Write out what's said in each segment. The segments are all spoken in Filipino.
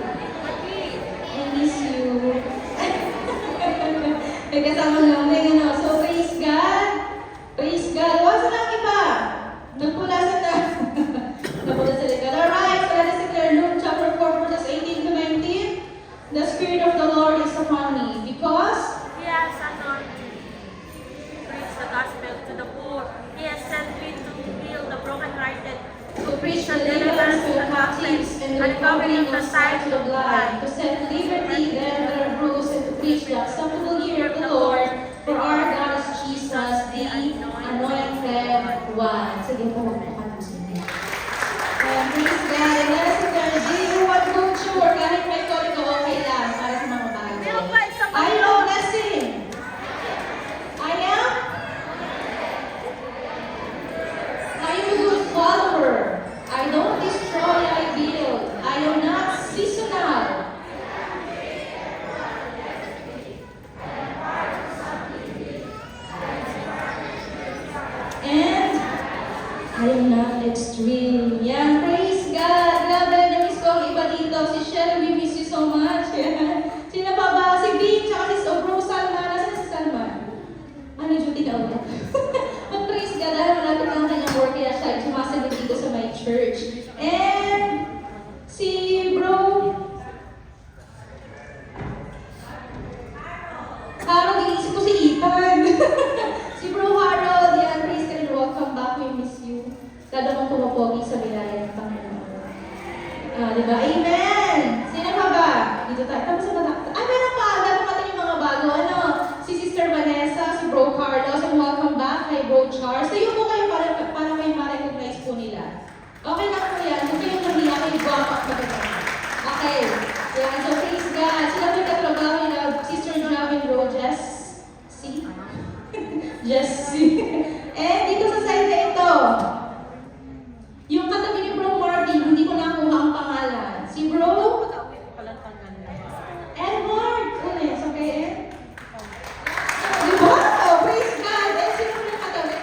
I miss you. May kasama namin, ano. So, praise God. Praise God. Wasa lang iba. Nagpulasan na. Napula sa likod. Alright, so let us declare Luke chapter 4, verses 18 to 19. The Spirit of the Lord is upon me, because He has anointed me to preach the gospel to the poor. He has sent me to heal the brokenhearted, to preach the deliverance to the captives and the recovery of the sight to the blind, to set liberty them that are bruised, and to preach the acceptable year of the Lord. For our God is Jesus, the anointed one. Sige po, magpakan mo sila. Praise God. And let us declare, do you want to sure kahit may call ko, okay lang para sa mga bago. Meron pa isang I know blessing. I am a good follower. I don't destroy, I build. I am not seasonal. And I am not extreme. Yan, praise God. Grabe, na-miss ko ang iba dito. Si Shelly, we miss you so much. Yan. Sino pa ba? Si Vin, tsaka si Bro Salma. Nasaan si Salma? Ano yung duty na ulit? But praise God, dahil malapit lang kanyang work, kaya siya sumasagot dito sa my church. And si Bro Harold, iisip ko si Ethan. Si Bro Harold, yan, praise God and welcome back. We miss you. Lalo kong pumapogi sa bilaya ng Panginoon. Diba? Amen! Sino pa ba? Dito tayo. Tapos sa batak. Ay, meron pa! Lalo natin yung mga bago. Ano? Si Sister Vanessa, si Bro Carlos, and welcome back kay Bro Charles. Tayo po kayo para kayo ma-recognize po nila. Okay lang po yan. Kung kayo nahiya kayo, guwapak na ba? Okay. Yan. So, praise God. Sila po yung katrabaho nila. Sister Jonathan Bro, Jess. See? Jessie. And dito sa side na ito, yung katabi ni Bro Martin, hindi ko nakuha ang pangalan. Si Bro Edward. Ano yan? So, kay Ed? Wow! Praise God! Eh, sino mo yung katabi?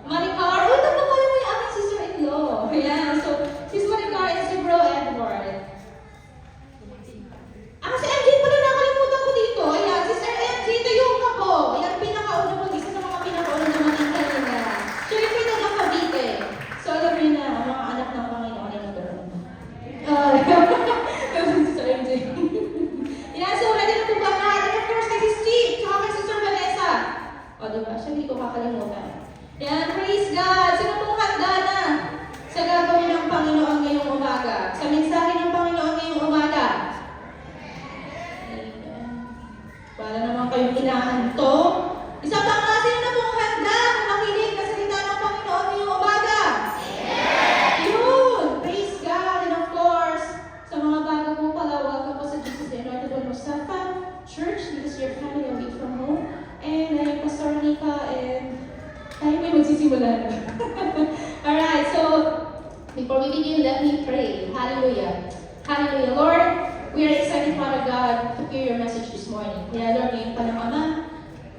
Maricar. Uy, nagpapala mo yung aming sister-in-law. Ayan. So, sis Maricar and si Bro Edward. Si MJ pala nakalimutan ko dito. Ayan, Sister MJ, tayo ka po. Ayan, pinakauna po. Isa sa mga pinakauna dumating kanina. Siya yung pinaka-Cavite. So, alam niyo na, ang mga anak ng Panginoon ay nagkaroon. Sister MJ. Ayan, so ready na po ba lahat? And of course, kay Sis Steve, tsaka kay Sister Vanessa. O, diba? Siya hindi ko kakalimutan. Ayan, praise God. Sino pong handa na sa gagawin ng Panginoon ngayong umaga? Sa mensahe ng Panginoon ngayong umaga? Para naman kayong inahanto. Isa pa nga, sino na pong handa makinig na salita ng Panginoon ngayong umaga? Yun! Praise God! And of course, sa mga bago po pala, welcome po sa Jesus the Anointed One Mustafa Church. This is your family away from home. And I'm Pastor Nika, and tayo may magsisimulan. Alright, so before we begin, let me pray. Hallelujah. Hallelujah. Lord, we are excited, Father God, to hear your message this morning. Kaya Lord, ngayon pa ng Ama,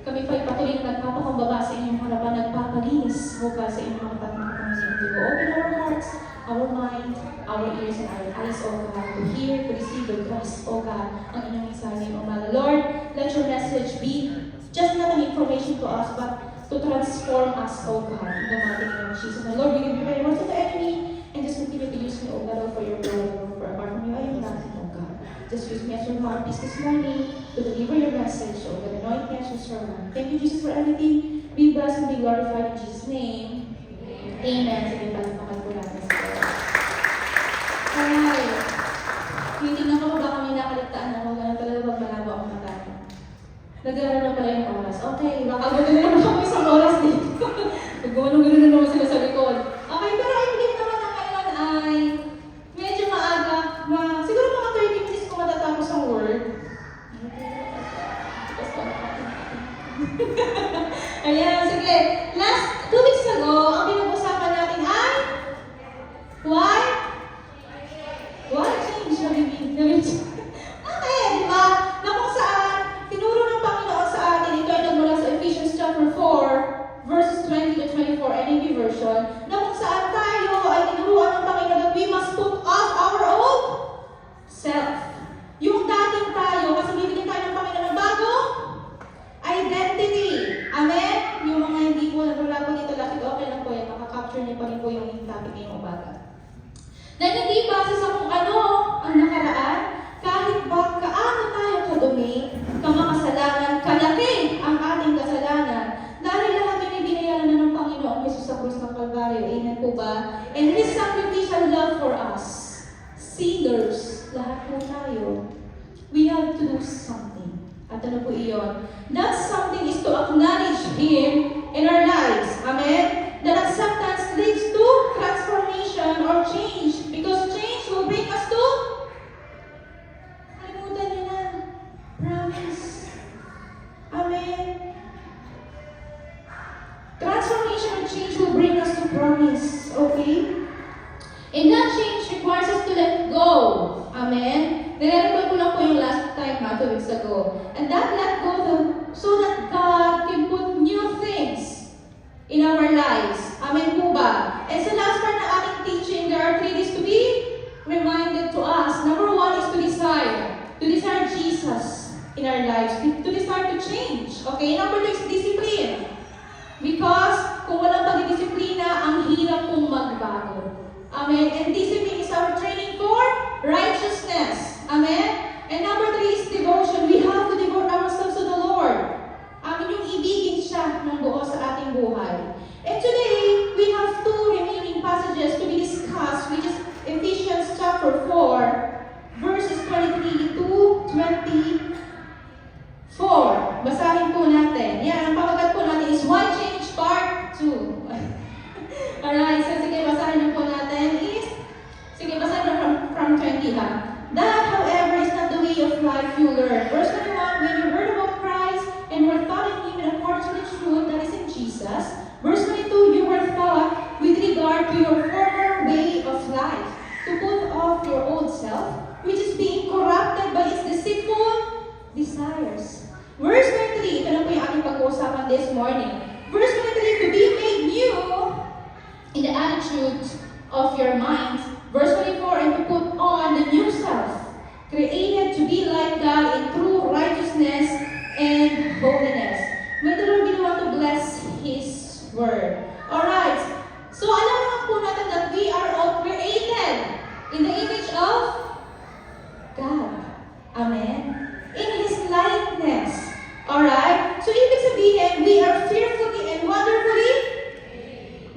kami pa'y patuloy na nagpapakumbaba sa inyong harapan, nagpapalinis, Buka sa inyong mga patang Panginoon. We will open our hearts, our mind, our ears, and our eyes, O God, to hear, to receive the grasp, O God, ang inyong mensahe ngayong umaga. Lord, let your message be just not an information to us, but to transform us, O God, in the mighty name of Jesus. And Lord, we give you prayer to the enemy, and just continue to use me, O God, for your glory, for apart from you, I am nothing, O God. Just use me as your mouthpiece this morning to deliver your message, O God. Anoint me as your servant. Thank you, Jesus, for everything. Be blessed and be glorified in Jesus' name. Amen. Sige, palakpakan po natin sa Lord. Alright. Titignan ko ba kami nakaligtaan ako? Ganun talaga pag malabo ang mata. Nag-aaral na pala yung oras. Okay, baka gano'n na naman kami isang oras dito. Gumano-gano'n na naman sila sa likod. Okay, pero I believe naman na ngayon ay medyo maaga. Siguro mga 30 minutes kung matatapos ang word. Ayan, sige. Last 2 weeks ago, ang pinag-usapan natin ay why change? Okay, di ba? Na kung saan tinuro ng Panginoon sa atin, ito ay nagmula sa Ephesians chapter 4, verses 20 to 24, NIV version, na kung saan tayo ay tinuruan ng Panginoon that we must put off our old sinners, lahat po tayo, we have to do something. At ano po iyon? That something is to acknowledge Him in our lives. Amen? That acceptance leads to transformation or change. Because change will bring us to kalimutan niyo na. Promise. Amen? Transformation and change will bring us to promise. Okay? And that change requires us to let go. Amen? Nire-record ko lang po yung last time, 2 weeks ago. And that let go so that God can put new things in our lives. Amen po ba? And sa last part ng ating teaching, there are 3 things to be reminded to us. Number 1 is to desire. To desire Jesus in our lives. To desire to change. Okay? Number 2 is discipline. Because kung walang pagdidisiplina, ang hirap pong magbago. Amen? And discipline is our training for righteousness. Amen? And number 3 is devotion. We have to devote ourselves to the Lord. Amen yung ibigin siya ng buo sa ating buhay. And today, we have 2 remaining passages to be discussed, which is Ephesians chapter 4, verses 23 to 24. Basahin po natin. Yan, ang pamagat po natin is Why Change Part 2. Alright, so sige, basahin po natin is, sige, basahin from 20 ha. That, however, is not the way of life you learn. Verse 21, when you heard about Christ and were taught in Him in accordance with the truth that is in Jesus. Verse 22, you were taught with regard to your former way of life, to put off your old self, which is being corrupted by its deceitful desires. Verse 23, ito na po yung ating pag-uusapan this morning. Verse 23, to be made new in the attitude of your minds. Verse 24, and to put on the new self, created to be like God in true righteousness and holiness. May the Lord be the one to bless His word. Alright, so alam naman po natin that we are all created in the image of God. Amen? In His likeness. Alright? So ibig sabihin, we are fearfully and wonderfully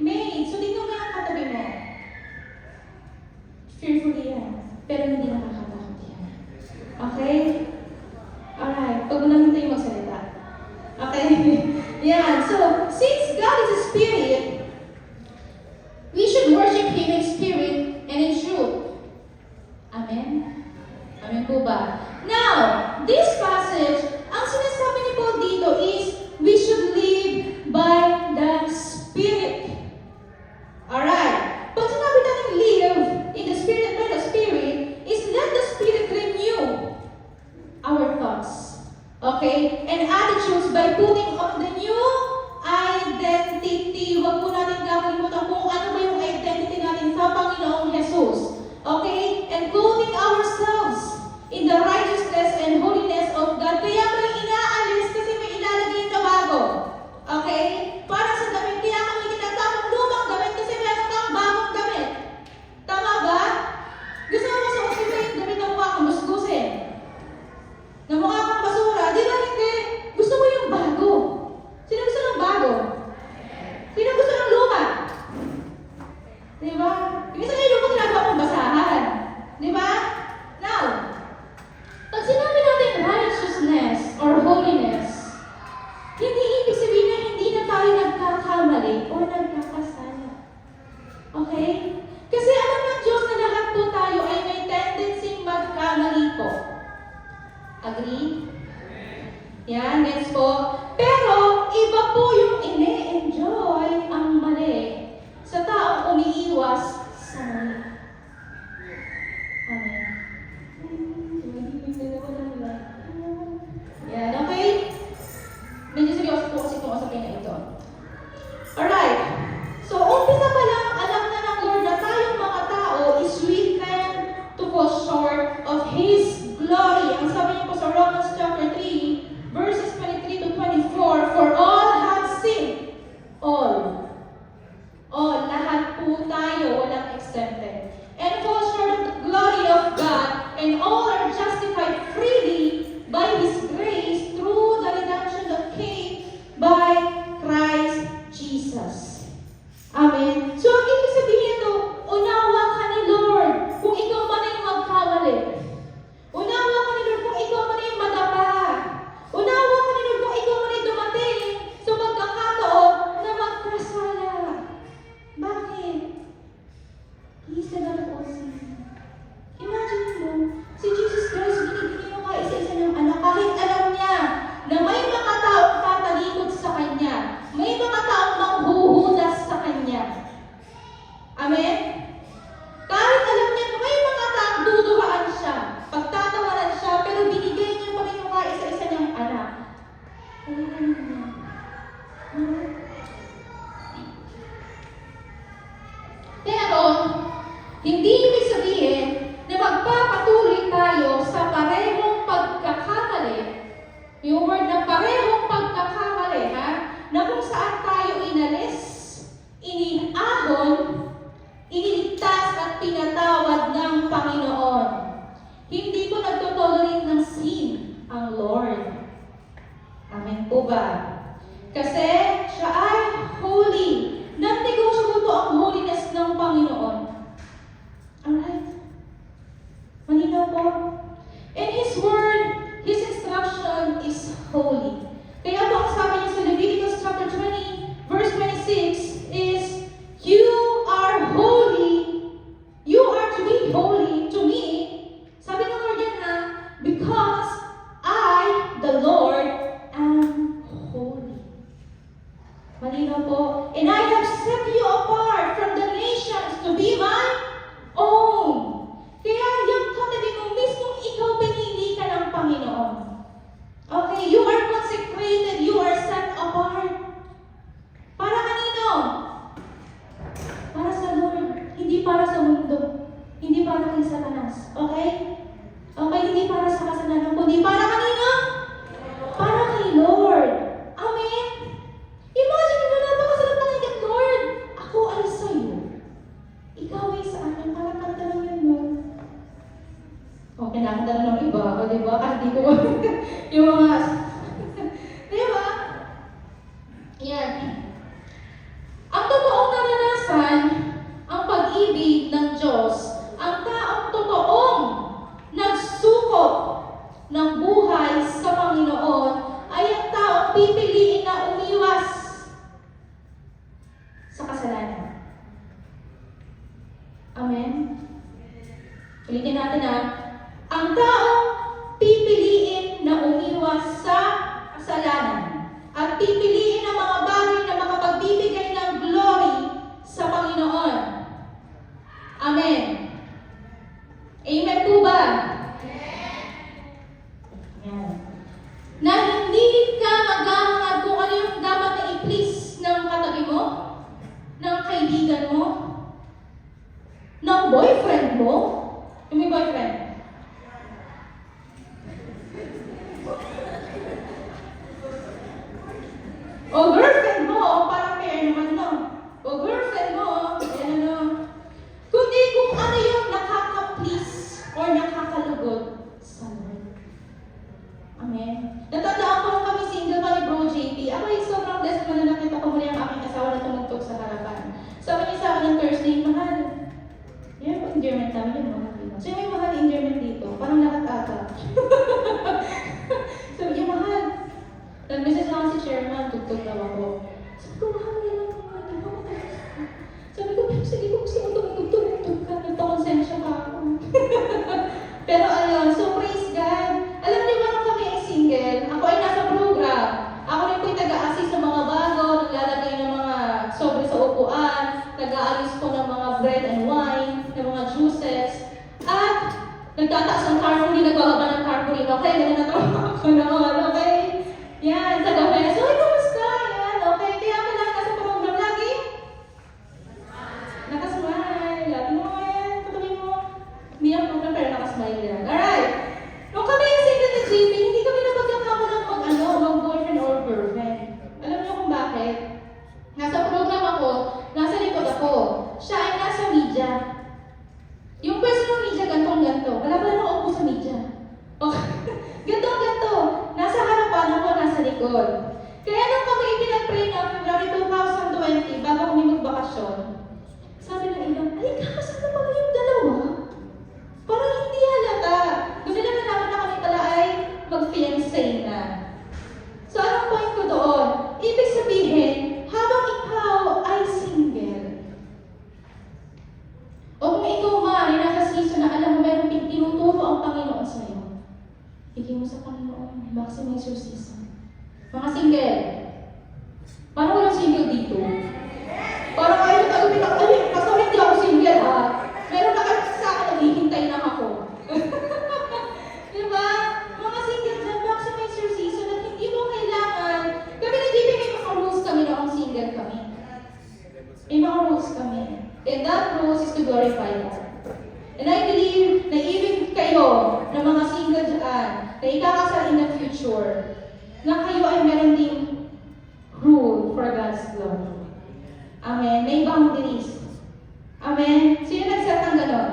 made. So tingnan mo yung katabi mo. Fearfully yan. Pero hindi nakakatakot yan. Okay? Alright. Pag mo namin tayo magsalita. Okay? Yan. So, since God is a spirit, we should worship Him in spirit and in truth. Amen? Amen po ba? Now, this passage, ang sinasabi ni Paul dito is, we should live by the Spirit. Alright? Pag sinabi natin live in the Spirit by the Spirit, is let the Spirit renew our thoughts. Okay? And attitudes by putting on the new identity. Huwag po natin kakalimutan kung ano ba yung identity natin sa Panginoong Jesus. Okay? And clothing ourselves in the righteousness and holiness of God. Kaya may inaalis kasi may ilalagay na bago. Okay? Para sa damit, kaya kami tinatawag lumang damit kasi meron kang bagong damit. Tama ba? Gusto mo masuosin ba yung damit na mukha kang gusgusin? Na mukha kang basura? Di ba hindi? Gusto mo yung bago. Sino gusto ng bago? Sino gusto ng luma? Di ba? Minsan yung luma ginagawa mong basahan. Di ba? Now, pag sinabi natin righteousness or holiness, hindi ibig sabihin na hindi na tayo nagkakamali o nagkakasala. Okay? Kasi alam ng Diyos na lahat po tayo ay may tendency magkamali po. Agree? Yan, gets po. Pero, iba po yung ine-enjoy ang mali sa taong umiiwas sa mali. Amen. Yan, okay? Medyo seryoso po kasi itong usapin na ito. Alright. So, umpisa pa lang, alam na ng Lord na tayong mga tao is weakened to fall short of His glory. Ang sabi niyo po sa Romans chapter 3, verses 23 to 24, for all have sinned. All. All. Lahat po tayo, walang exempted. And fall short of the glory of God, and all are justified freely by His grace through the redemption that came by Christ Jesus. Amen. So, ang ibig sabihin ito, unawa ka ni Lord. Kung ikaw man ay magkamali, ba? Kasi siya ay holy. Non-negotiable po ang holiness ng Panginoon. Alright? Malinaw po? And His word, His instruction is holy. Kaya po ang sabi niya sa Leviticus chapter 20, verse 26 is, you are holy. You are to be holy to me. Sabi ng Lord yan ha, because I, the Lord, am holy. Malinaw po. And I have set you apart from the nations to be my own. Kaya yung katabi mo, mismong ikaw pinili ka ng Panginoon. Okay, you are consecrated, you are set apart. Para kanino? Para sa Lord, hindi para sa mundo. Hindi para kay Satanas. Okay? Okay, hindi para sa kasalanan, kundi para kanino? Para kay Lord. Amen? Imagine mo, napakasarap na kay Lord. Ako ay sa'yo. Ikaw ay sa akin. Parang kanta lang yun, Lord. Okay, nakanta na ng iba. O, diba? Kasi di ko yung mga... diba? Yan. Ang totoong naranasan, ang pag-ibig ng Diyos, ang taong totoong nagsukop ng buhay sa Panginoon, ay ang taong pipiliin na umiwas sa kasalanan. Amen? Ulitin natin ha. Ang taong pipiliin na umiwas sa kasalanan at pipiliin ang mga bagay na makapagbibigay ng glory sa Panginoon. Amen. Amen po ba? Amen. Na hindi ka maghahangad kung ano yung dapat na i-please ng katabi mo, ng kaibigan mo, ng boyfriend mo. Yung may boyfriend. O girlfriend mo, parang fair naman, no? O girlfriend mo, ayan ano. Kundi kung ano yung nakaka-please or nakakalugod sa Lord. Amen. Natandaan ko nung kami single pa ni Bro JP. Ako ay sobrang blessed na nakita ko muli ang aking asawa na tumugtog sa harapan. Sabi niya sa akin ng Thursday, mahal. Yan po endearment namin yung mahal dito. So may mahal endearment dito. Parang lahat ata. Sabi niya, mahal. Nag-message lang si chairman, tugtog daw ako. Sabi ko, mahal na lang mga ito. Sabi ko, sige ko gusto mo tumugtog ka. Nagpakonsensya ka ako. Pero ayun, so praise God. Alam niyo ba nung kami ay single, ako ay nasa program. Ako rin po'y taga-assist sa mga bago, naglalagay ng mga sobre sa upuan, nag-aalis ko ng mga bread and wine, ng mga juices, at nagtataas ng carpooling, nagbababa ng carpooling. Okay, ganun na ako noon, okay? Yan, taga-mesa. So, kamusta? Yan, okay. Kaya ako lang nasa program lagi. Nakasmile. Lagi mo yan. Katabi mo. Hindi ang program pero nakasmile yan. Alright. Nung kami yung single ni JP, hindi kami napagkakamo ng mag-boyfriend or girlfriend. Alam niyo kung bakit? Nasa program ako, nasa likod ako. Siya ay nasa media. Yung pwesto ng media, gantong-ganto. Wala pa naman upo sa media. Okay. Ganto-ganto. Nasa harapan ako, nasa likod. Kaya nung kami pinag-pray na February 2020, bago kami magbakasyon, sabi ng iba, ay, kakasal na pala yung dalawa. Parang hindi halata. Doon nila nalaman na kami pala ay mag-fiancé na. So, anong point ko doon? Ibig sabihin, habang ikaw ay single, o kung ikaw man ay nasa season na alam mo meron tinuturo ang Panginoon sa iyo, bigay mo sa Panginoon, maximize your season. Mga single, parang walang single dito. Parang ayaw na gawin ako, basta hindi ako single ha. Meron na kayo sa akin, naghihintay na ako. Diba? Mga single dyan, maximize your season at hindi mo kailangan. Kami na may mga rules kami noong single kami. May mga rules kami. And that rules is to glorify God. And I believe na even kayo, na mga single dyan, na ikakasal in the future, na kayo ay meron ding rule for God's glory. Amen. May boundaries. Amen. Sino nag-set ng gano'n?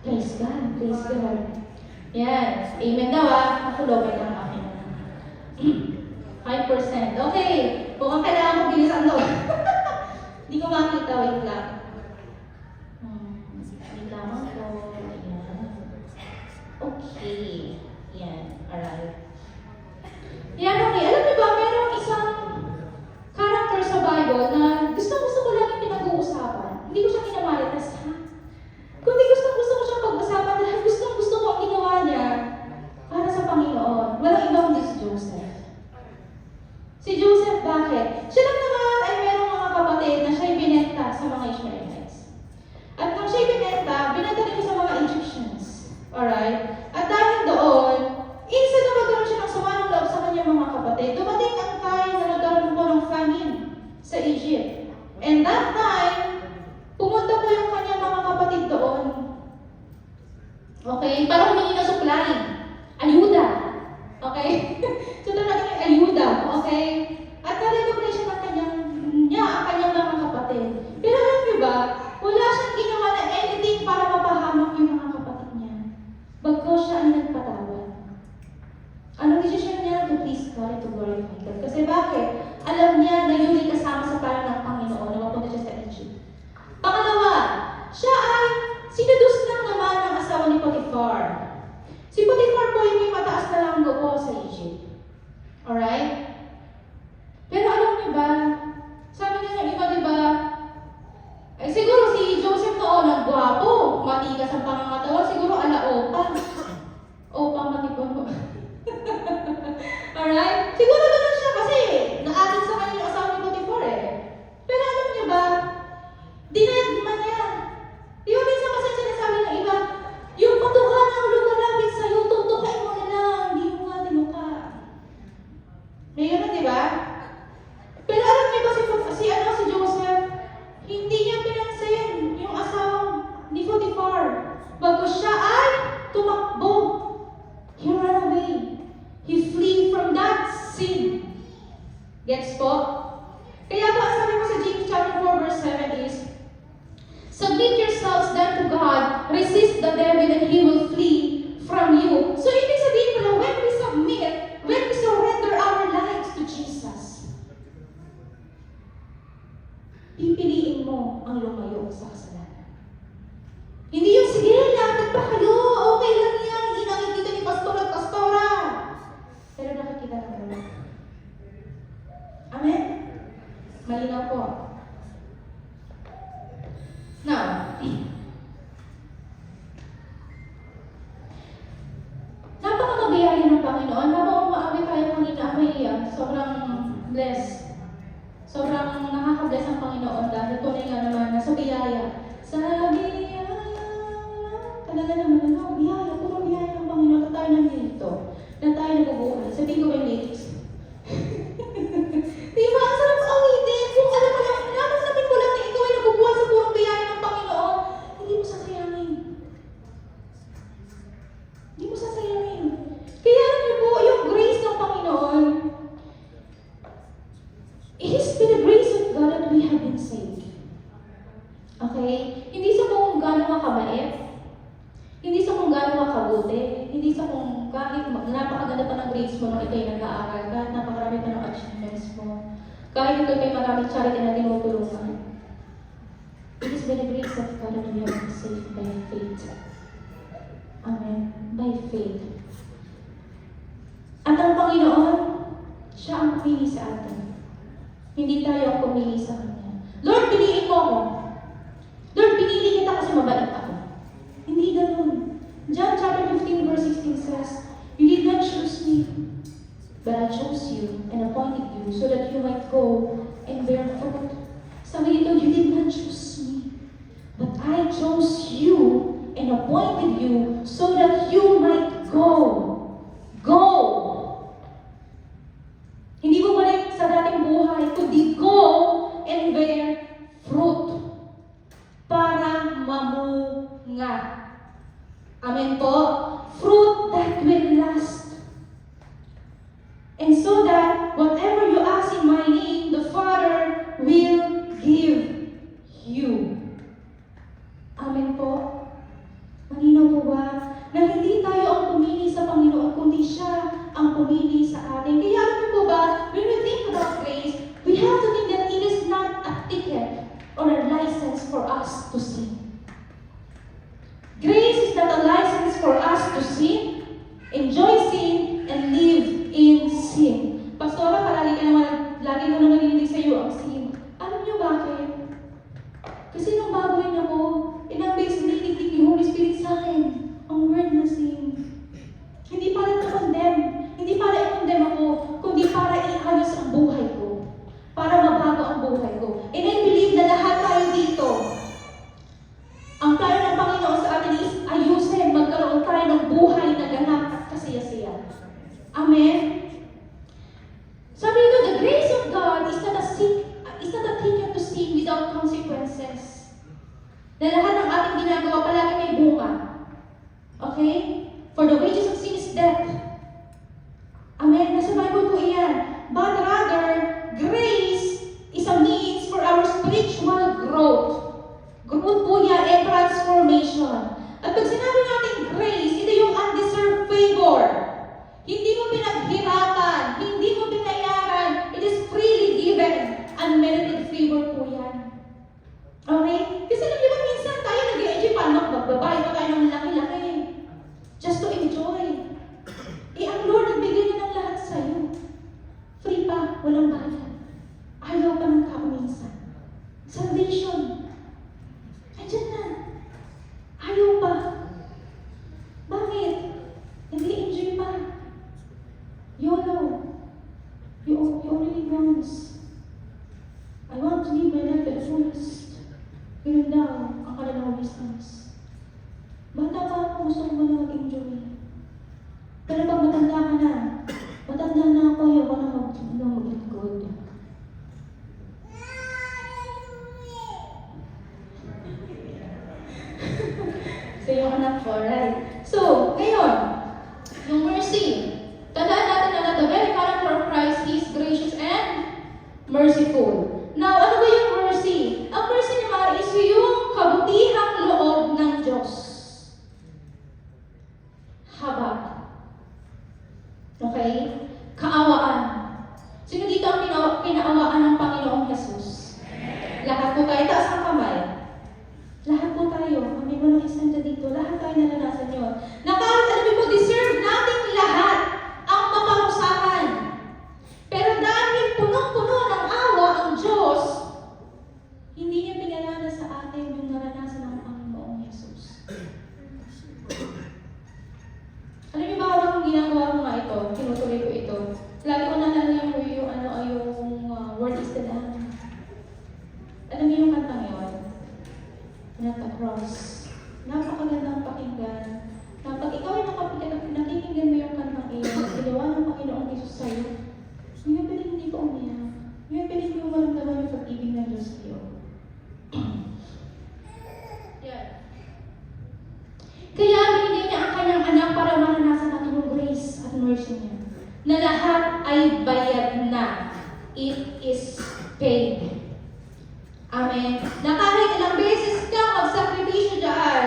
Praise God. Praise God. Yan. Amen daw ah. Nakulogan ng akin. 5%. Okay. Mukhang kailangan ko bilisan to. Hindi ko makita. Wait lang. Wait lamang po. Ayan. Okay. Yan. Alright. Yan, okay. Alam niyo ba, merong isang character sa Bible na gusto ko lang yung pinag-uusapan. Hindi ko siya kinamalitas, ha? Kundi gusto ko siyang pag-usapan dahil gusto ko ang ginawa niya para sa Panginoon. Walang iba kundi si Joseph. Si Joseph, bakit? Siya lang naman ay merong mga kapatid na siya'y binenta sa mga Ishmaelites. At nung siya'y binenta, binenta rin sa mga Egyptians. Alright? At dahil doon, instead na magkaroon siya ng sama ng loob sa kanyang mga kapatid, dumating ang time na nagkaroon po ng famine sa Egypt. And that time, pumunta po yung kanyang mga kapatid doon. Okay? Para humingi ng supply. Ayuda. Okay? So talagang yung ayuda. Okay? At na-recognize siya ng ang kanyang mga kapatid. Pero alam niyo ba, wala siyang ginawa na anything para mapahamak yung mga kapatid niya. Bagkos siya ang nagpatawad. Anong decision niya? To please God and to glorify God. Kasi bakit? Alam niya na yun ay kasama sa parang ng Panginoon na mapunta siya sa Egypt. Pangalawa, siya ay sinudus lang naman ng asawa ni Potiphar. Si Potiphar po ay may mataas na langgo po sa Egypt. Alright? Pero alam niyo ba, sabi niya yung iba, di ba, eh, siguro si Joseph noon nagwapo, matigas ang pangangatawan, siguro alaopa. Opa, matipon mo. Alright? Siguro ganun siya kasi naatin sa kanya yung asawa ni Potiphar eh. Pero alam niyo ba, dinagman niya. Di ba minsan kasi sinasabi ng iba, yung patukan ang lumalapit sa'yo, tutukain mo na lang, hindi mo nga tinuka. May ganun, di ba? Pero alam niyo ba si Joseph, hindi niya pinansin yung asawang ni Potiphar. Bago siya ay tumakbo. He ran away. He flee from that sin. Gets po? Kaya po, sabi mo sa James chapter 4 verse 7 is, submit yourselves then to God, resist the devil and he will flee from you. So, ibig sabihin mo na, when we submit, when we surrender our lives to Jesus, pipiliin mo ang lumayo sa kasalanan. Hindi yung, sige, lapit pa kayo, okay lang yan, hindi nakikita ni pastor at pastora. Pero nakikita ng Lord. Amen? Malinaw po. Now, napakabiyaya ng Panginoon. Habang umaawit tayo kanina, sobrang blessed. Sobrang nakaka-bless ang Panginoon dahil tunay nga naman na sa biyaya. Sa biyaya, talaga naman, biyaya, puro biyaya ng Panginoon na tayo nandito. Na tayo nabubuhay. Sabihin ko ba yung lyrics? Diba? Ang sarap awitin. Kung alam mo lang, napasabi ko lang na ikaw ay nabubuhay sa purong biyaya ng Panginoon, hindi mo sasayangin. Hindi mo sasayangin. Kaya alam niyo po, yung grace ng Panginoon, it is by the grace of God that we have been saved. Okay? Hindi sa kung gaano makabait, hindi sa kung gaano makabuti, hindi sa kung kahit napakaganda pa ng grades mo nung ito'y nag-aaral, kahit napakarami pa ng achievements mo, kahit ito'y may maraming charity na tinutulungan. It is by the grace of God that we have been saved by faith. Amen. By faith. At ang Panginoon, siya ang pumili sa atin. Hindi tayo ang pumili sa Kanya. Lord, piliin mo ako. Lord, pinili kita kasi mabait ako. Hindi ganun. John chapter 15 verse 16 says, you did not choose me, but I chose you and appointed you so that you might go and bear fruit. Sabi dito, you did not choose me, but I chose you and appointed you so that you might go. Go! Hindi mo balik sa dating buhay, kundi go and bear fruit para mamunga. Amen po? Fruit that will last. And so that whatever you ask in my name, the Father will give you. Amen po? Malinaw po ba? Na hindi tayo ang pumili sa sa Panginoon, kundi siya ang pumili sa atin. Kaya alam niyo po ba, when we think about grace, we have to think that it is not a ticket or a license for us to sin. Grace is not a license for us to sin, enjoy sin, and live in sin. Pastora, lagi ko naman narinig sa iyo ang sin. Alam niyo bakit? Kasi nung bago rin ako, ilang beses nililig ni Holy Spirit sa akin ang word na sin. Hindi para i-condemn. Hindi para i-condemn ako, kundi para iayos ang buhay ko. Para mabago ang buhay ko. And I believe na lahat tayo dito, ang plano ng Panginoon sa atin is ayusin, magkaroon tayo ng buhay na ganap at kasiyasiya. Amen? Sabi nito, the grace of God is not a ticket to sin without consequences. Na lahat ng ating ginagawa palagi may bunga. Okay? For the wages of sin is death. Amen? Nasa Bible po iyan. But rather, grace is a means for our spiritual growth. Growth po yan and transformation. At pag sinabi natin grace, ito yung undeserved favor. Hindi mo pinaghirapan, hindi mo binayaran. It is freely given. Unmerited favor po yan. Okay? Kasi alam niyo ba minsan tayo nag-i-enjoy paano magbabayad pa tayo ng laki-laki. Just to enjoy. Ang Lord nagbigay niya ng lahat sa'yo. Free pa, walang bayad. Ayaw pa ng tao minsan. Salvation. Andiyan na. Ayaw pa. Bakit? Nag-i-enjoy pa. YOLO. You only live once. I want to live my life at the fullest. Ganun daw ang kanilang business. Bata pa ako, gusto ko na mag-enjoy. Pero pag matanda na ako, ayaw ko na mag-good. So, yung anak ko, right? So, ngayon, yung mercy. Tandaan natin na the very character of Christ is gracious and merciful. Now, ano ba yung mercy? Ang mercy naman is yung kabutihang loob ng Diyos. Habag. Okay? Kaawaan. Sino dito ang pinaawaan ng Panginoong Jesus? Lahat po tayo. Taas ang kamay. Lahat po tayo. Kami mo ng isang dito. Lahat tayo naranasan yun. Na kahit alam niyo po, deserve natin lahat ang maparusahan. Pero dahil punong-puno ng awa ang Diyos, hindi niya pinalala sa atin yung naranasan ng Panginoong Jesus. Alam niyo ba, habang ginagawa ko nga ito, tinutuloy ko ito, lagi ko nalala yung word is the Lamb. Alam niyo yung kantang yun? At the cross. Napakagandang pakinggan. Kapag ikaw ay nakikinggan mo yung kantang iyon, ginawa ng Panginoong Jesus sa'yo, ngayon pa rin hindi ka umiyak. Ngayon pa rin yung maramdaman yung pag-ibig ng Diyos sa'yo. Yan. Kaya binigay niya ang kanyang anak para maranasan natin yung grace at mercy niya. Na lahat ay bayad na. It is paid. Amen. Na kahit ilang beses ka magsakripisyo dyan,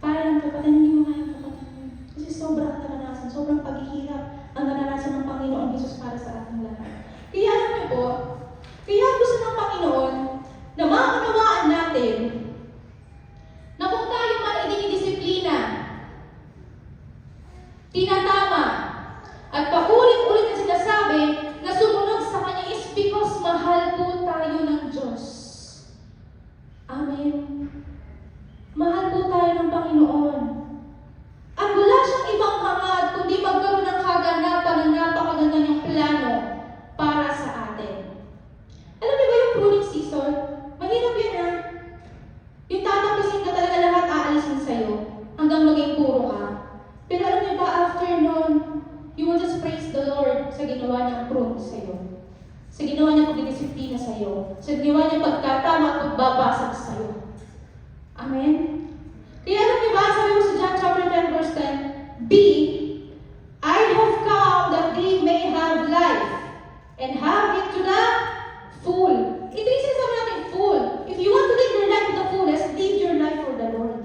para lang kapatid, hindi mo kaya kapatid. Kasi sobrang naranasan, sobrang paghihirap ang naranasan ng Panginoon Jesus para sa ating lahat. Kaya alam niyo po, kaya gusto ng Panginoon na maunawaan natin na kung tayo man ay dinidisiplina, tinatama, at paulit-ulit na sinasabi na sumunod sa Kanya is because mahal po tayo ng Diyos. Amen. Mahal po tayo ng Panginoon. At wala siyang ibang hangad kundi magkaroon ng kaganapan ng napakaganda niyang plano para sa atin. Alam niyo ba yung pruning season? Mahirap yun ha. Yung tatapisin ka talaga lahat aalisin sa'yo hanggang maging puro ka. Pero alam niyo ba, after nun, you will just praise the Lord sa ginawa niyang prune sa'yo. Sa ginawa niyang pagdidisiplina sa'yo. Sa ginawa niyang pagkatama at pagbabasag sa'yo. Amen? Kaya alam niyo ba, sabi mo sa John chapter 10 verse 10, "Be, I have come that they may have life, and have it to the full." Ito yung sinasabi natin, full. If you want to live your life to the fullest, live your life for the Lord.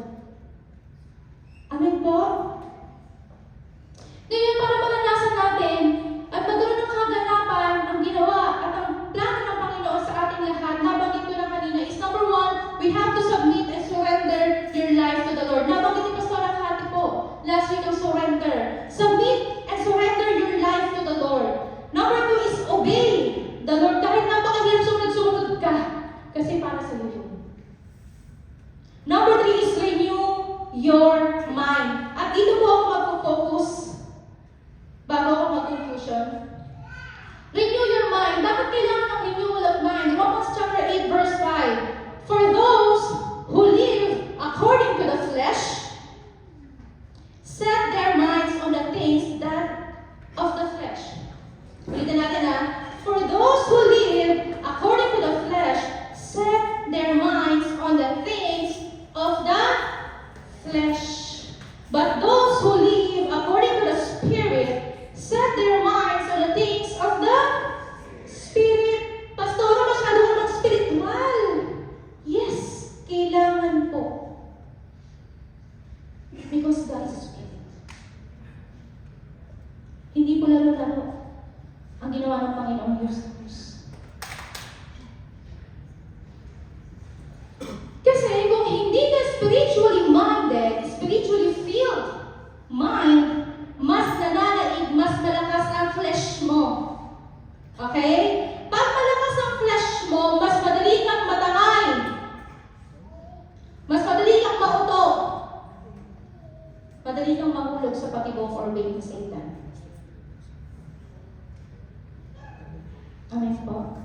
your mind. At dito po ako mag-focus bago ako mag-conclusion. Renew your mind. Bakit kailangan ng renewal of mind? Romans chapter 8 verse 5. For those who live according to the flesh set their minds on the things that of the flesh. Ulitin natin ha. For those who live according to the flesh set their minds on the things of the flesh. But those who live according to the Spirit set their minds on the things of the Spirit. Pastor, masyado ka ng spiritual. Yes, kailangan po. Because God is Spirit. Hindi po laro-laro ang ginawa ng Panginoong Diyos sa krus. Kasi kung hindi ka spiritually minded, spiritually filled mind, mas nananaig, mas malakas ang flesh mo. Okay? Pag malakas ang flesh mo, mas madali kang matangay. Mas madali kang mauto. Madali kang mahulog sa patibong or bait ni Satan. Amen po.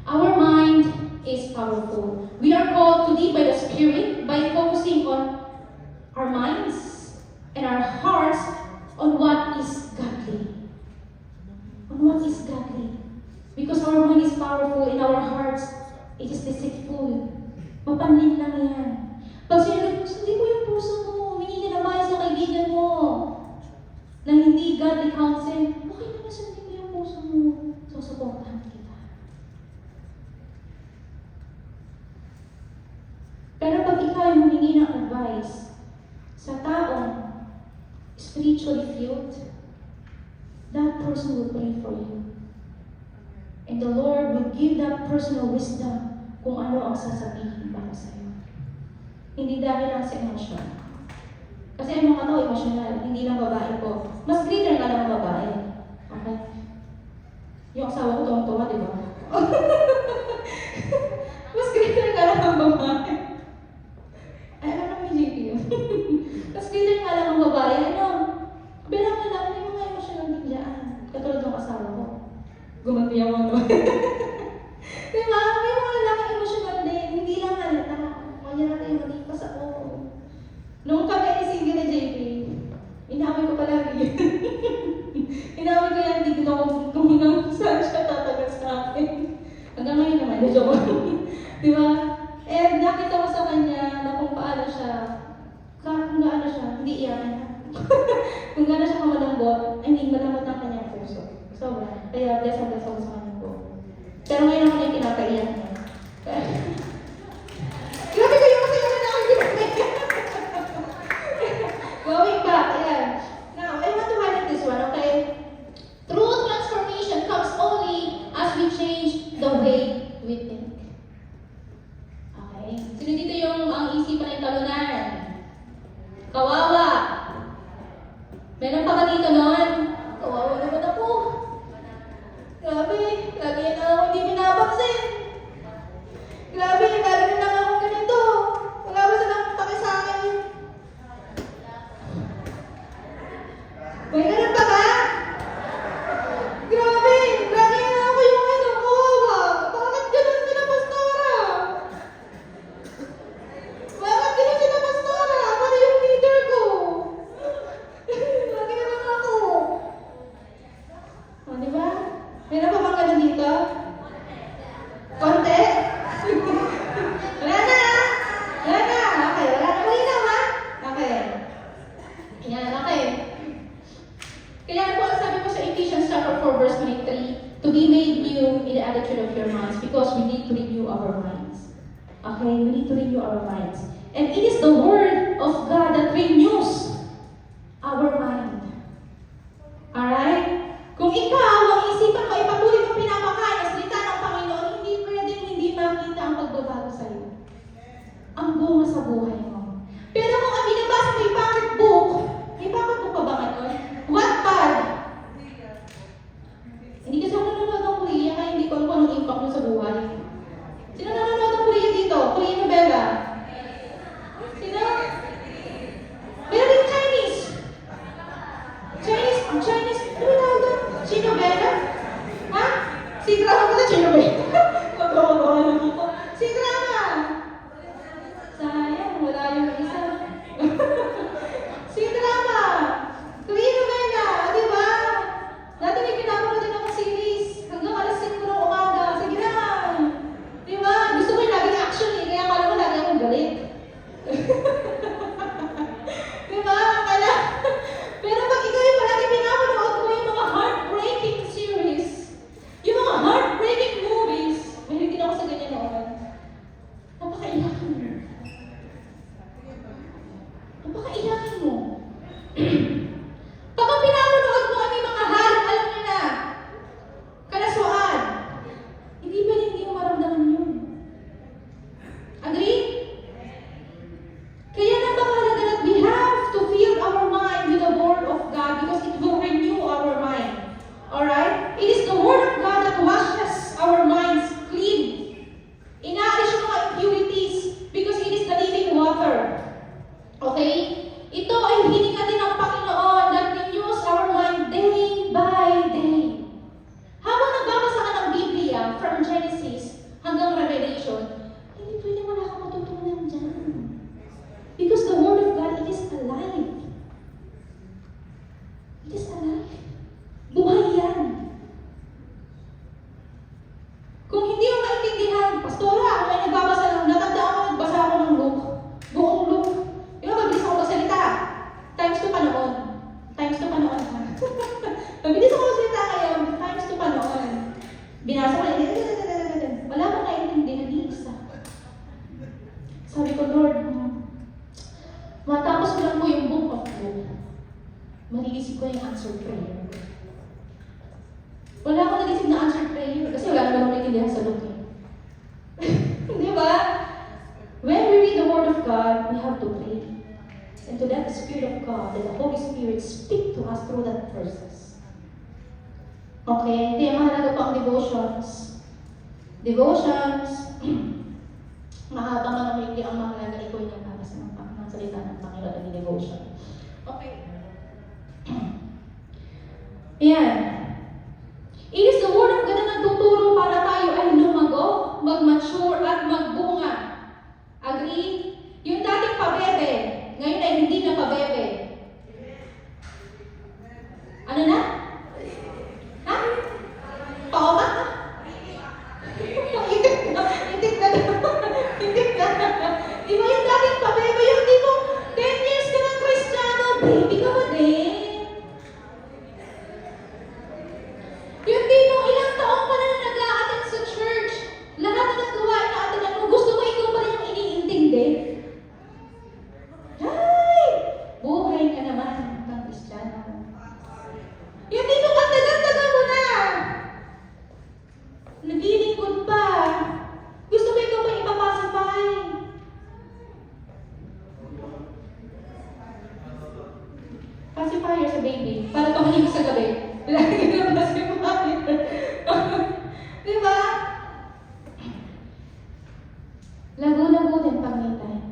Our mind is powerful. We are called to live by the Spirit by focusing on our minds and our hearts on what is godly. On what is godly. Because our mind is powerful in our hearts, it is deceitful. Mapanlin lang yan. Pag sinabi, sundin mo yung puso mo, humingi ka na bahay sa kaibigan mo. Na hindi godly counsel, okay na sundin mo yung puso mo. Susuportahan kita. Pero pag ikaw ay humingi ng advice sa taong spiritually filled, that person will pray for you. And the Lord will give that person a wisdom kung ano ang sasabihin para sa iyo. Hindi dahil lang sa emosyon. Kasi ang mga tao emosyonal, hindi lang babae po. Mas greater nga lang ang babae. Okay? Yung asawa ko tuwang-tuwa, di ba? Mas greater nga lang ang babae. Ay, ano naman yung JP yun? Mas greater nga lang ang babae. Ano? Bilang nga lang, yung mga emosyonal biglaan. Katulad ng asawa ko. Gumanti ako ano. Diba? May mga lalaking emosyonal din. Hindi lang halata. Kanya natin yung malipas ako. Nung kami ni single na JP, inaway ko palagi. Inaway ko yan, hindi ko kung saan siya tatagal sa akin. Hanggang ngayon naman, medyo ko. Diba? And nakita ko sa kanya na kung paano siya, kung gaano siya, hindi iyakan na. Kung gaano siya kamalambot, ay hindi malambot ang kanyang puso. Sobra. Kaya bless ako sa kanya po. Pero ngayon ako na yung kinapaiyak niya. Grabe ko yung masaya na ako Going back, ayan. Now, I want to highlight this one, okay? True transformation comes only as we change the way we think. Okay? Sino dito yung ang isipan ay talunan? Kawawa. Meron pa ka dito noon? Kawawa naman ako. Grabe, lagi yan ako hindi pinapaksin. Grabe, lagi na lang ako ganito. Wala ba silang pake sa akin? May ganun pa ba? Grabe, lagi na ako yung ano, kawawa. Bakit ganun sila, Pastora? Bakit ganun sila, Pastora? Ako na yung leader ko. Lagi na lang ako. O, diba? Meron pa bang ganun dito? Konti? Wala na! Wala na! Okay, wala na. Malinaw ha? Okay. Yan, okay. Kaya po, sabi ko sa Ephesians chapter 4 verse 23, to be made new in the attitude of your minds because we need to renew our minds. Okay, we need to renew our minds. And it is the word of God that renews our mind. Alright? Kung ikaw, ang isipan mo, ipatuloy mong pinapakain ang salita ng Panginoon, hindi pwedeng hindi makita ang pagbabago sa iyo. Ang bunga sa buhay mo. Pero kung ang binabasa mo yung pocketbook, may pocketbook pa ba ngayon? Wattpad. Hindi kasi ako nanonood ng Korea, kaya hindi ko alam kung anong impact mo sa buhay. Sino nanonood ng Korea dito? inisip ko yung answered prayer. Wala akong naisip na answered prayer kasi wala naman akong naintindihan sa Luke. Di ba? When we read the Word of God, we have to pray. And to let the Spirit of God and the Holy Spirit speak to us through that verses. Okay? Kaya mahalaga pa ang devotions. Devotions, mahaba nga naman hindi ang mahalaga ito yung nagkabas ng salita ng Panginoon at devotion. Okay. Ayan. It is the Word of God na nagtuturo para tayo ay lumago, mag-mature at magbunga. Agree? Yung dating pabebe, ngayon ay hindi na pabebe. Ano na? Ha? Paoma? Itik na. Itik na. Itik na. Di ba yung dating pabebe, yung di mo 10 years ka ng Kristiyano, baby ka ba din? Yung di mo ilang taong ka na nag-a-attend sa church, lahat na nagawa na attend mo, gusto mo ikaw pa rin yung iniintindi? Ay! Buhay ka naman ng Kristiyano. Yung di mo katagal-tagal mo na, naglilingkod pa, gusto mo ikaw pa ipapasify? Pacifier sa baby, para tumahimik sa gabi. Lagi ka ng pacifier. Diba? Lago-lago din pag may time.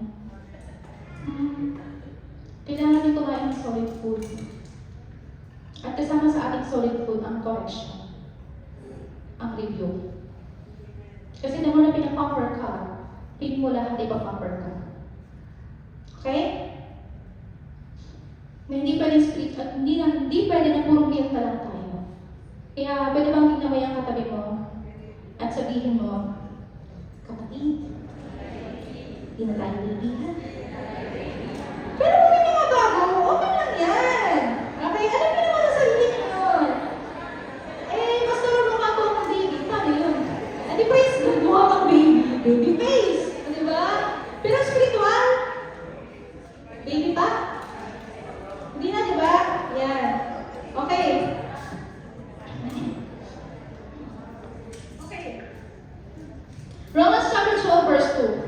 Kailangan din kumain ng solid food. At kasama sa ating solid food ang correction. Ang review. Kasi naman na pinapamper ka, hindi mo lahat ipapamper ka. Okay? Na hindi pwedeng split at hindi pwede na puro milk ka lang tayo. Kaya pwede bang tingnan mo yung katabi mo at sabihin mo, kapatid, hindi na tayo libihan. Pero kung may mga bago, okay lang yan. Okay? Alam niyo naman sa sarili niyo. Basta marunong ako ang baby. Paano yun? Di praise God, mukha kang baby. Baby face. Di ba? Pero spiritual, baby pa? Hindi na, di ba? Yan. Okay. Okay. Romans chapter 12, verse 2.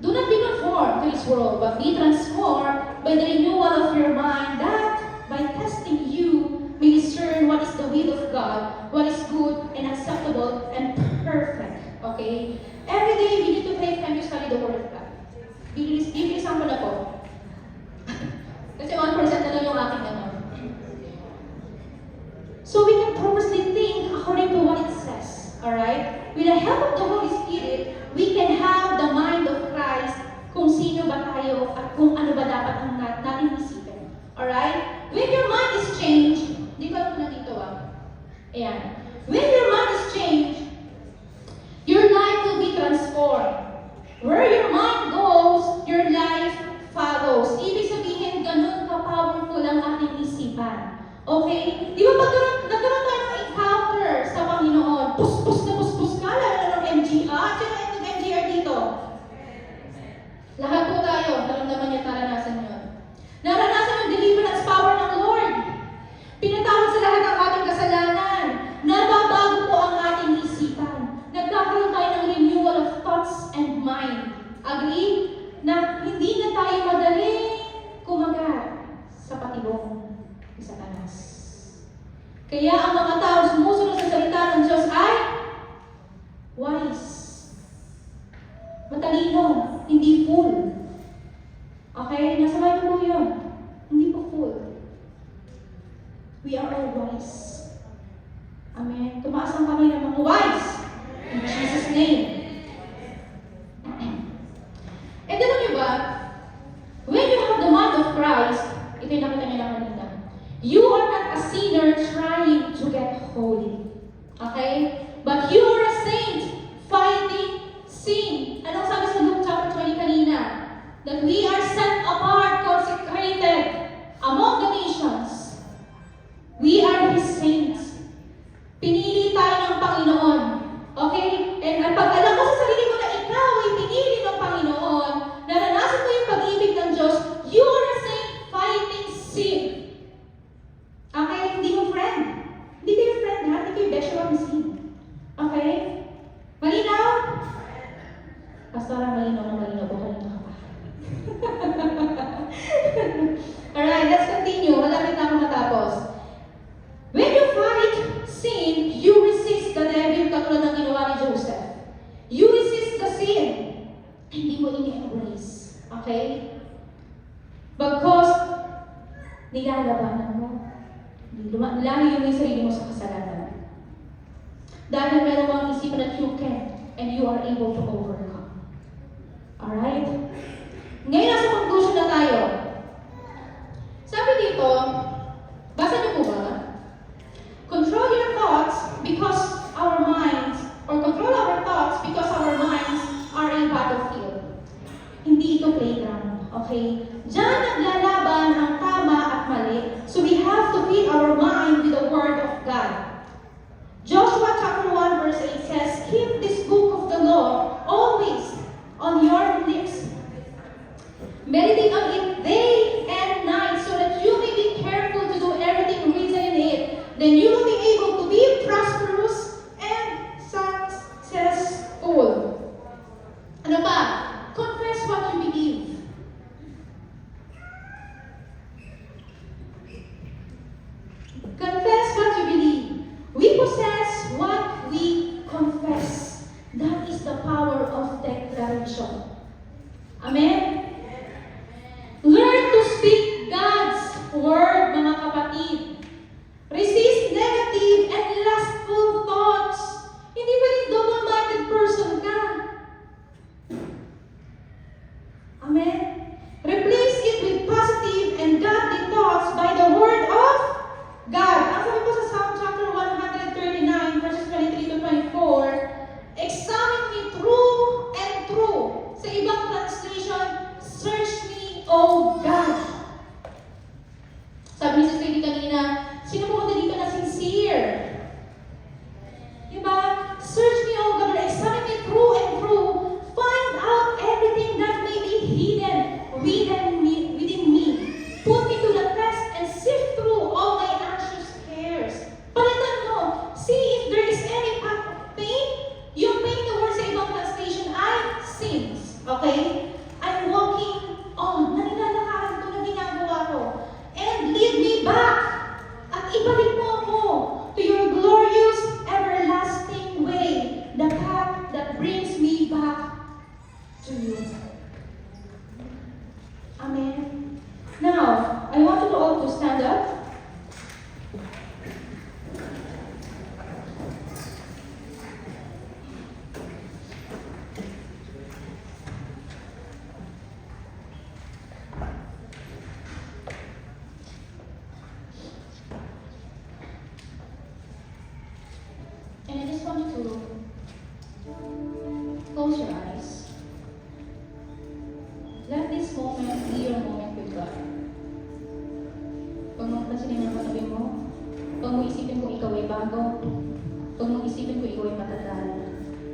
Do not be conformed to this world, but be transformed by the renewal of your mind, that by testing you may discern what is the will of God, what is good and acceptable and perfect. Okay? Every day, we need to take time to study the Word of God. Bibilisan ko na po. Kasi 1% na lang yung ating ano. So we can purposely think according to what it says. Alright? With the help of the Holy Spirit, we can have the mind of Christ kung sino ba tayo at kung ano ba dapat ang natin isipin. Alright? When your mind is changed, di ba ito na dito Ayan. When your mind is changed, your life will be transformed. Where your mind goes, your life follows. Ibig sabihin, ganun ka-powerful ang ating isipan. Okay? Di ba pag nagkaroon tayo ng encounter sa Panginoon, puspus ka, lalo ng MGR. Sino yung MGR dito? Lahat po tayo, naramdaman niya, naranasan yun. Naranasan yung deliverance power ng Lord. Pinatawad sa lahat ng ating kasalanan. Nababago po ang ating isipan. Nagkakaroon tayo ng renewal of thoughts and mind. Agree? Na hindi na tayo madaling kumagat sa patibong ni Satanas. Kaya ang mga tao sumusunod sa salita ng Diyos ay wise. Matalino, hindi fool. Okay? Nasa Bible po yun. Hindi po fool. We are all wise. Amen. Tumaas ang kami ng mga wise. In Jesus' name. And alam niyo ba, when you have the mind of Christ, ito yung nakita niyo lang kanina, you are not a sinner trying to get holy. Okay? But you are a saint fighting sin. Anong sabi sa Luke chapter 20 kanina? That we are set apart, consecrated among the nations. We are His saints. Pinili tayo ng Panginoon. Okay? And pag alam mo sa sarili mo na ikaw ay pinili ng Panginoon, naranasan mo yung pag-ibig ng Diyos, you are a saint fighting sin. Pastora, malinaw na malinaw ko kanina ka pa. Alright, let's continue. Malapit na ako matapos. When you fight sin, you resist the devil katulad ng ginawa ni Joseph. You resist the sin. Hindi mo ini-embrace. Okay? Because nilalabanan mo. Lalayo mo yung sarili mo sa kasalanan. Dahil meron mong isipan that you can and you are able to overcome. Alright? Ngayon, nasa conclusion na tayo. Sabi dito, basa niyo po ba? Control your thoughts because our minds, or control our thoughts because our minds are a battlefield. Hindi ito playground. Okay? Diyan naglalaban ang tama at mali. So we have to feed our mind with the Word of God. Joshua chapter 1 verse 8 says, keep this book of the law always on your lips. Meditate on it day and night so that you may be careful to do everything written in it. Then you will be able to be prosperous and successful. Ano ba? Confess what you believe. Confess what you believe. We possess what we confess. That is the power of declaration. Amen? Learn to speak God's word, mga kapatid. Resist negative and lustful thoughts. Hindi pwedeng double-minded person ka. Amen? Replace it with positive and godly thoughts by the word of God. Ang sabi po sa Psalm chapter 139, verses 23 to 24, examine me true and true. Sa ibang translation, search me, O God. Sabi ni Sister Lady kanina, sino po dito na sincere? Diba? Search me, O God, examine me true and true. Find out everything that may be hidden within me. Put me to the test and sift through all my anxious cares. Palitan mo. See if there is any path of pain. Yung pain na word sa ibang translation ay sins. Okay? I'm walking on. Nanilalakaran ko na ginagawa ko. And lead me back. At ibalik mo ako to your glorious, everlasting way. The path that brings me back to you. Amen. Now, I want you all to stand up. And I just want you to close your eyes. Let this moment be your moment with God. Huwag mong pansinin ang katabi mo. Huwag mong isipin kung ikaw ay bago. Huwag mong isipin kung ikaw ay matagal.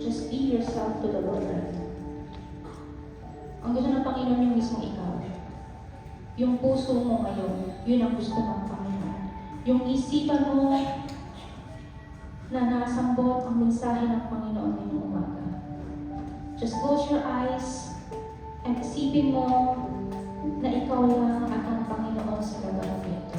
Just be yourself to the Lord. Ang gusto ng Panginoon yung mismo ikaw. Yung puso mo ngayon, yun ang gusto ng Panginoon. Yung isipan mo na nasambot ang mensahe ng Panginoon ngayong umaga. Just close your eyes and isipin mo na ikaw lang at ang Panginoon sa lugar nito.